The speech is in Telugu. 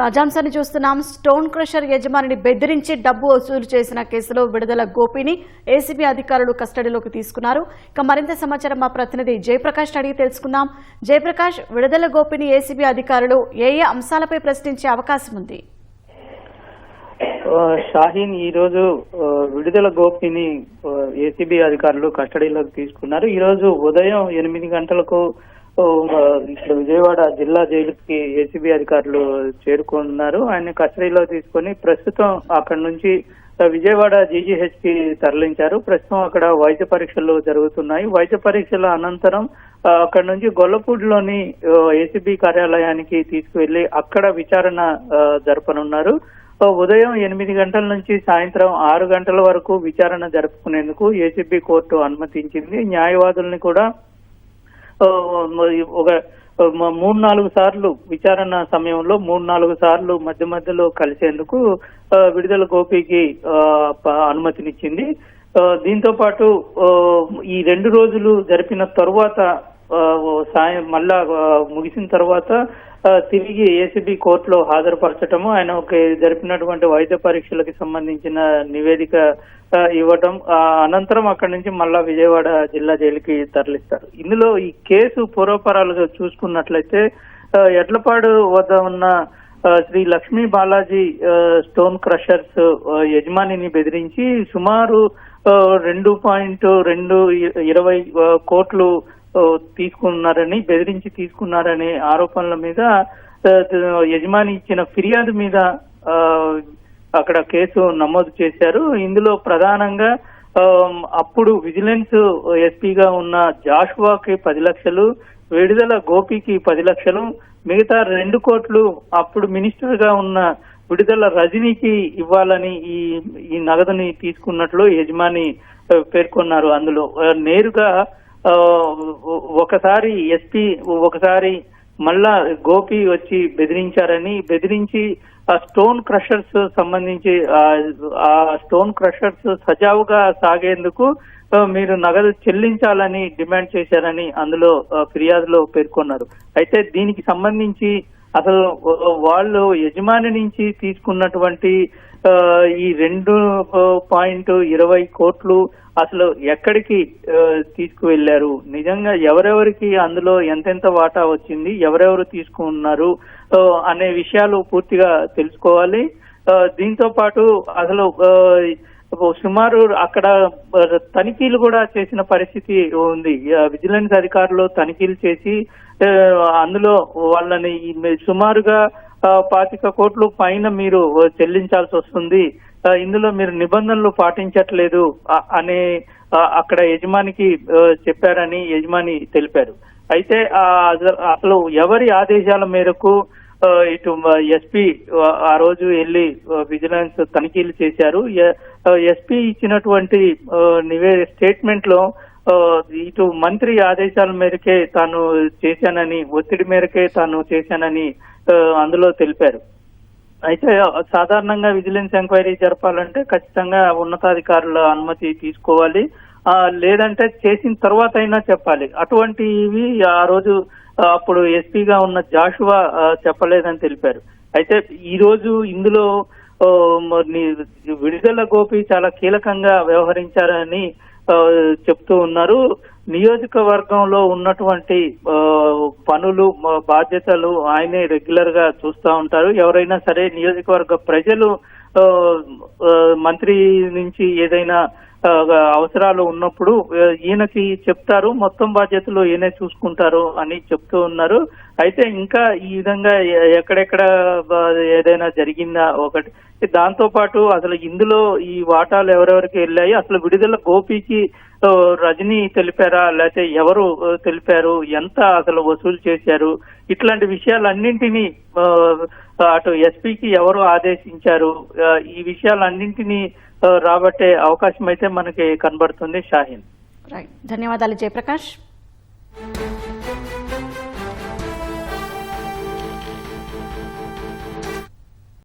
తాజాంశాన్ని చూస్తున్నాం. స్టోన్ క్రషర్ యజమానిని బెదిరించి డబ్బు వసూలు చేసిన కేసులో విడుదల గోపిని ఏసీబీ అధికారులు కస్టడీలోకి తీసుకున్నారు. ఇక మరింత సమాచారం మా ప్రతినిధి జయప్రకాష్ అడిగి తెలుసుకుందాం. జయప్రకాష్, విడుదల గోపిని ఏసీబీ అధికారులు ఏ అంశాలపై ప్రశ్నించే అవకాశం ఉంది? షాహీన్ ఈ రోజు విడుదల గోపిని ఏసీబీ అధికారులు కస్టడీలోకి తీసుకున్నారు. ఈ రోజు ఉదయం 8 గంటలకు ఇక్కడ విజయవాడ జిల్లా జైలుకి ఏసీబీ అధికారులు చేరుకున్నారు. ఆయన కస్టడీలో తీసుకొని ప్రస్తుతం అక్కడ నుంచి విజయవాడ జీజీహెచ్ కి తరలించారు. ప్రస్తుతం అక్కడ వైద్య పరీక్షలు జరుగుతున్నాయి. వైద్య పరీక్షల అనంతరం అక్కడ నుంచి గొల్లపూడిలోని ఏసీబీ కార్యాలయానికి తీసుకువెళ్లి అక్కడ విచారణ జరపనున్నారు. ఉదయం 8 గంటల నుంచి సాయంత్రం 6 గంటల వరకు విచారణ జరుపుకునేందుకు ఏసీబీ కోర్టు అనుమతించింది. న్యాయవాదుల్ని కూడా ఒక 3-4 సార్లు విచారణ సమయంలో 3-4 సార్లు మధ్యలో కలిసేందుకు విడుదల గోపికి అనుమతినిచ్చింది. దీంతో పాటు ఈ 2 రోజులు జరిపిన తరువాత మళ్ళా ముగిసిన తర్వాత తిరిగి ఏసీబీ కోర్టులో హాజరుపరచటము, ఆయన జరిపినటువంటి వైద్య పరీక్షలకు సంబంధించిన నివేదిక ఇవ్వటం, అనంతరం అక్కడి నుంచి మళ్ళా విజయవాడ జిల్లా జైలుకి తరలిస్తారు. ఇందులో ఈ కేసు పూర్వపరాలుగా చూసుకున్నట్లయితే ఎడ్లపాడు వద్ద ఉన్న శ్రీ లక్ష్మీ బాలాజీ స్టోన్ క్రషర్స్ యజమానిని బెదిరించి సుమారు 2.220 కోట్లు బెదిరించి తీసుకున్నారనే ఆరోపణల మీద యజమాని ఇచ్చిన ఫిర్యాదు మీద అక్కడ కేసు నమోదు చేశారు. ఇందులో ప్రధానంగా అప్పుడు విజిలెన్స్ ఎస్పీగా ఉన్న జాషువాకి 10 లక్షలు, విడుదల గోపికి 10 లక్షలు, మిగతా 2 కోట్లు అప్పుడు మినిస్టర్ గా ఉన్న విడుదల రజనీకి ఇవ్వాలని ఈ నగదుని తీసుకున్నట్లు యజమాని పేర్కొన్నారు. అందులో నేరుగా ఒకసారి ఎస్పీ, ఒకసారి మళ్ళా గోపి వచ్చి బెదిరించి ఆ స్టోన్ క్రషర్స్ సంబంధించి ఆ స్టోన్ క్రషర్స్ సజావుగా సాగేందుకు మీరు నగదు చెల్లించాలని డిమాండ్ చేశారని అందులో ఫిర్యాదులో పేర్కొన్నారు. అయితే దీనికి సంబంధించి అసలు వాళ్ళు యజమాని నుంచి తీసుకున్నటువంటి ఈ 2.20 కోట్లు అసలు ఎక్కడికి తీసుకువెళ్లారు, నిజంగా ఎవరెవరికి అందులో ఎంతెంత వాటా వచ్చింది, ఎవరెవరు తీసుకున్నారు అనే విషయాలు పూర్తిగా తెలుసుకోవాలి. దీంతో పాటు అసలు సుమారు అక్కడ తనిఖీలు కూడా చేసిన పరిస్థితి ఉంది. విజిలెన్స్ అధికారులు తనిఖీలు చేసి అందులో వాళ్ళని సుమారుగా 25 కోట్ల పైన మీరు చెల్లించాల్సి వస్తుంది, ఇందులో మీరు నిబంధనలు పాటించట్లేదు అనే అక్కడ యజమానికి చెప్పారని యజమాని తెలిపారు. అయితే అసలు ఎవరి ఆదేశాల మేరకు ఇటు ఎస్పీ ఆ రోజు వెళ్లి విజిలెన్స్ తనిఖీలు చేశారు. ఎస్పీ ఇచ్చినటువంటి స్టేట్మెంట్ లో ఇటు మంత్రి ఆదేశాల మేరకే తాను చేశానని, ఒత్తిడి మేరకే తాను చేశానని అందులో తెలిపారు. అయితే సాధారణంగా విజిలెన్స్ ఎంక్వైరీ జరపాలంటే ఖచ్చితంగా ఉన్నతాధికారుల అనుమతి తీసుకోవాలి, లేదంటే చేసిన తర్వాత అయినా చెప్పాలి. అటువంటివి ఆ రోజు అప్పుడు ఎస్పీగా ఉన్న జాషువా చెప్పలేదని తెలిపారు. అయితే ఈ రోజు ఇందులో విడుదల గోపి చాలా కీలకంగా వ్యవహరించారని చెప్తూ ఉన్నారు. నియోజకవర్గంలో ఉన్నటువంటి పనులు, బాధ్యతలు ఆయనే రెగ్యులర్ గా చూస్తూ ఉంటారు. ఎవరైనా సరే నియోజకవర్గ ప్రజలు మంత్రి నుంచి ఏదైనా అవసరాలు ఉన్నప్పుడు ఈయనకి చెప్తారు, మొత్తం బాధ్యతలు ఈయనే చూసుకుంటారు అని చెప్తూ ఉన్నారు. అయితే ఇంకా ఈ విధంగా ఎక్కడెక్కడ ఏదైనా జరిగిందా ఒకటి, దాంతో పాటు అసలు ఇందులో ఈ వాటాలు ఎవరెవరికి వెళ్ళాయి, అసలు విడుదల గోపికి రజనీ తెలిపారా, లేకపోతే ఎవరు తెలిపారు, ఎంత అసలు వసూలు చేశారు, ఇట్లాంటి విషయాలన్నింటినీ అటు ఎస్పీకి ఎవరు ఆదేశించారు, ఈ విషయాలన్నింటినీ రాబట్టే అవకాశం అయితే మనకి కనబడుతుంది. షాహీన్, ధన్యవాదాలు జయప్రకాష్.